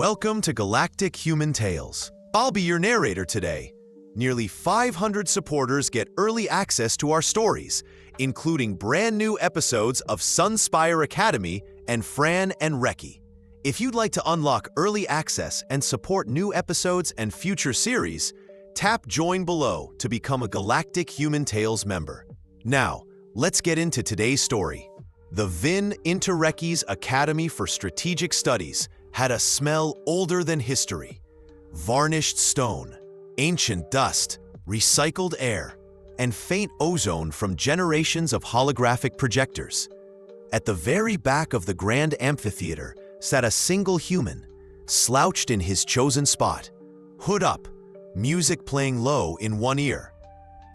Welcome to Galactic Human Tales. I'll be your narrator today. Nearly 500 supporters get early access to our stories, including brand new episodes of Sunspire Academy and Fran and Reki. If you'd like to unlock early access and support new episodes and future series, tap Join below to become a Galactic Human Tales member. Now, let's get into today's story. The Vin Interecies Academy for Strategic Studies had a smell older than history. Varnished stone, ancient dust, recycled air, and faint ozone from generations of holographic projectors. At the very back of the grand amphitheater sat a single human, slouched in his chosen spot, hood up, music playing low in one ear.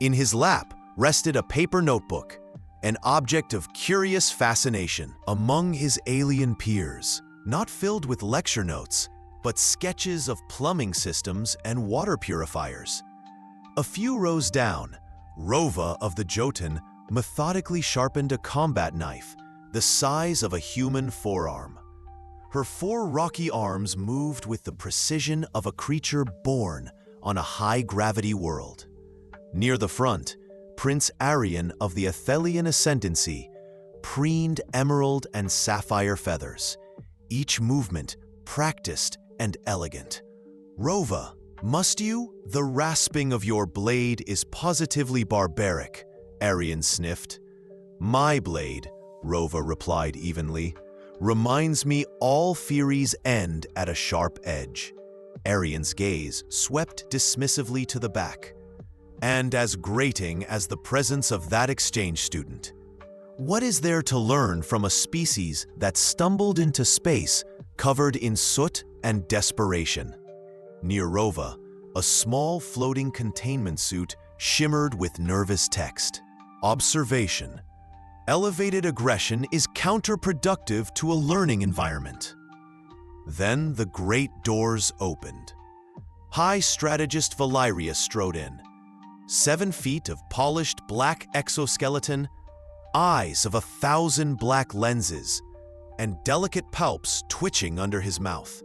In his lap rested a paper notebook, an object of curious fascination. Among his alien peers, not filled with lecture notes, but sketches of plumbing systems and water purifiers. A few rows down, Rova of the Jotun methodically sharpened a combat knife the size of a human forearm. Her 4 rocky arms moved with the precision of a creature born on a high-gravity world. Near the front, Prince Arian of the Athelian Ascendancy preened emerald and sapphire feathers, each movement practiced and elegant. Rova, must you? The rasping of your blade is positively barbaric, Arian sniffed. My blade, Rova replied evenly, reminds me all furies end at a sharp edge. Arian's gaze swept dismissively to the back, and as grating as the presence of that exchange student. What is there to learn from a species that stumbled into space covered in soot and desperation? Near Rova, a small floating containment suit shimmered with nervous text. Observation: elevated aggression is counterproductive to a learning environment. Then the great doors opened. High strategist Valeria strode in. 7 feet of polished black exoskeleton, eyes of 1,000 black lenses, and delicate palps twitching under his mouth.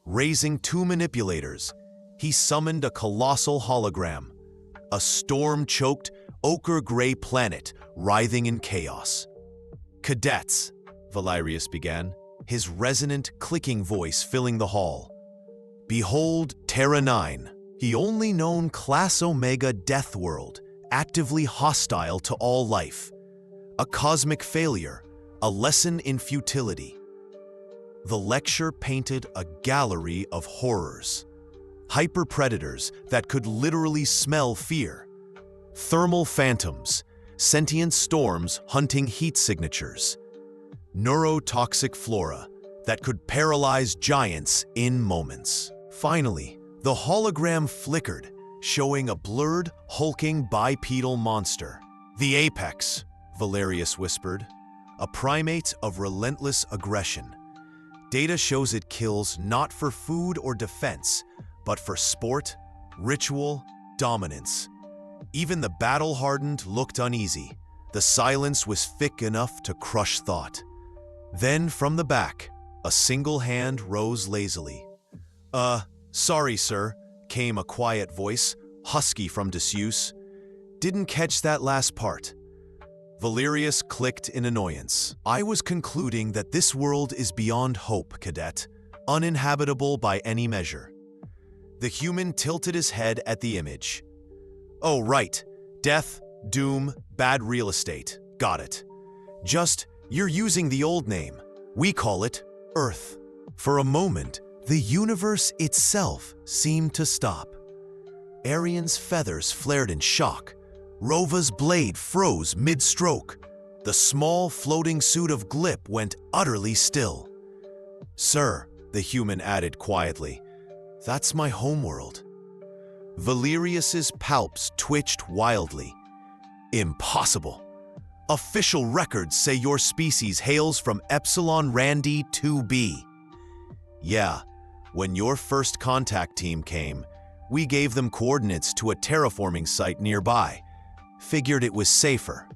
Raising 2 manipulators, he summoned a colossal hologram, a storm-choked, ochre-gray planet writhing in chaos. "Cadets," Valerius began, his resonant, clicking voice filling the hall. "Behold Terra 9, the only known Class Omega death world, actively hostile to all life. A cosmic failure, a lesson in futility." The lecture painted a gallery of horrors. Hyperpredators that could literally smell fear. Thermal phantoms, sentient storms hunting heat signatures. Neurotoxic flora that could paralyze giants in moments. Finally, the hologram flickered, showing a blurred, hulking bipedal monster. "The apex," Valerius whispered, "a primate of relentless aggression. Data shows it kills not for food or defense, but for sport, ritual, dominance. Even the battle-hardened looked uneasy. The silence was thick enough to crush thought." Then from the back, a single hand rose lazily. Sorry, sir," came a quiet voice, husky from disuse. "Didn't catch that last part." Valerius clicked in annoyance. "I was concluding that this world is beyond hope, cadet, uninhabitable by any measure." The human tilted his head at the image. "Oh, right. Death, doom, bad real estate. Got it. Just, you're using the old name. We call it Earth." For a moment, the universe itself seemed to stop. Arian's feathers flared in shock. Rova's blade froze mid-stroke. The small floating suit of Glip went utterly still. "Sir," the human added quietly, "that's my homeworld." Valerius's palps twitched wildly. "Impossible. Official records say your species hails from Epsilon Randi 2b. "Yeah, when your first contact team came, we gave them coordinates to a terraforming site nearby. Figured it was safer."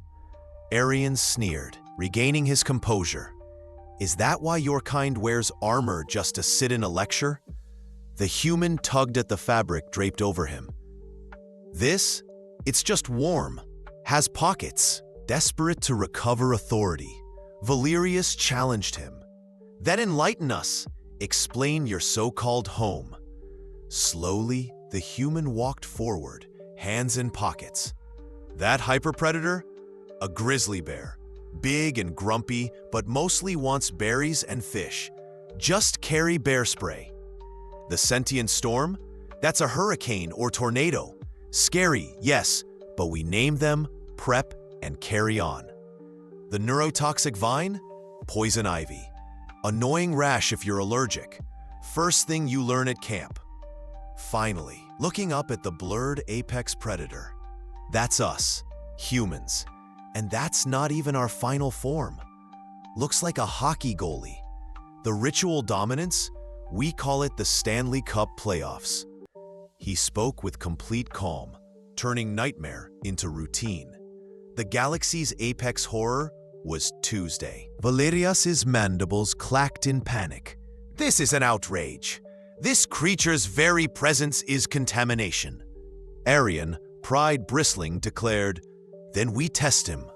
Arian sneered, regaining his composure. Is that why your kind wears armor just to sit in a lecture? The human tugged at the fabric draped over him. This? It's just warm. Has pockets. Desperate to recover authority, Valerius challenged him. Then enlighten us. Explain your so-called home. Slowly, the human walked forward, hands in pockets. That hyperpredator? A grizzly bear. Big and grumpy, but mostly wants berries and fish. Just carry bear spray. The sentient storm? That's a hurricane or tornado. Scary, yes, but we name them, prep, and carry on. The neurotoxic vine? Poison ivy. Annoying rash if you're allergic. First thing you learn at camp. Finally, looking up at the blurred apex predator. That's us, humans. And that's not even our final form. Looks like a hockey goalie. The ritual dominance? We call it the Stanley Cup playoffs. He spoke with complete calm, turning nightmare into routine. The galaxy's apex horror was Tuesday. Valerius's mandibles clacked in panic. This is an outrage. This creature's very presence is contamination. Arian, pride bristling, declared, Then we test him.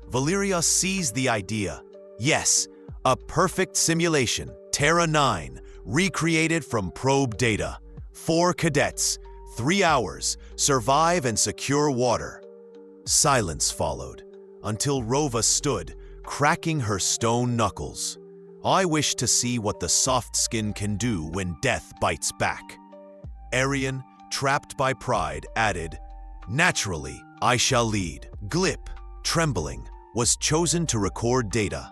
Valerius seized the idea. Yes, a perfect simulation, Terra 9, recreated from probe data. 4 cadets, 3 hours, survive and secure water. Silence followed, until Rova stood, cracking her stone knuckles. I wish to see what the soft skin can do when death bites back. Arian, trapped by pride, added, Naturally, I shall lead. Glip, trembling, was chosen to record data.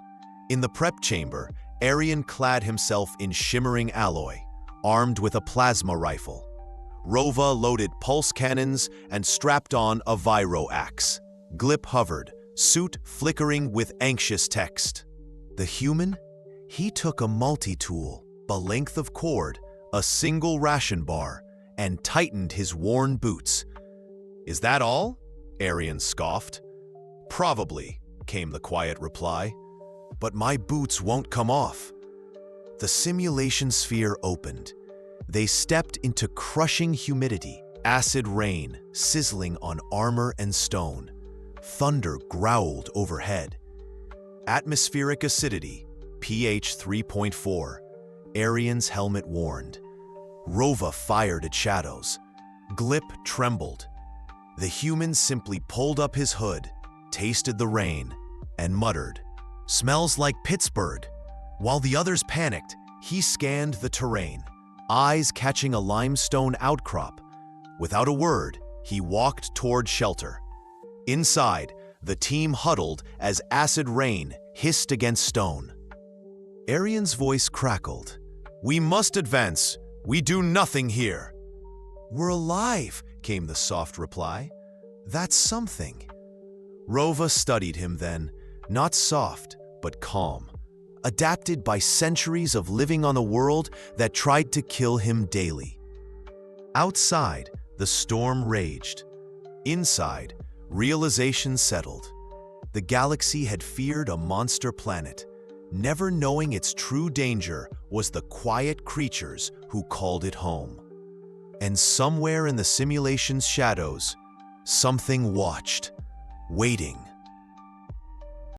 In the prep chamber, Arian clad himself in shimmering alloy, armed with a plasma rifle. Rova loaded pulse cannons and strapped on a viro axe. Glip hovered, suit flickering with anxious text. The human? He took a multi-tool, a length of cord, a single ration bar, and tightened his worn boots. Is that all? Arian scoffed. Probably, came the quiet reply. But my boots won't come off. The simulation sphere opened. They stepped into crushing humidity, acid rain sizzling on armor and stone. Thunder growled overhead. Atmospheric acidity, pH 3.4. Arian's helmet warned. Rova fired at shadows. Glip trembled. The human simply pulled up his hood, tasted the rain, and muttered, Smells like Pittsburgh. While the others panicked, he scanned the terrain, eyes catching a limestone outcrop. Without a word, he walked toward shelter. Inside, the team huddled as acid rain hissed against stone. Arian's voice crackled. We must advance. We do nothing here. We're alive, came the soft reply. That's something. Rova studied him then, not soft, but calm, adapted by centuries of living on a world that tried to kill him daily. Outside, the storm raged. Inside, realization settled. The galaxy had feared a monster planet, never knowing its true danger was the quiet creatures who called it home. And somewhere in the simulation's shadows, something watched, waiting.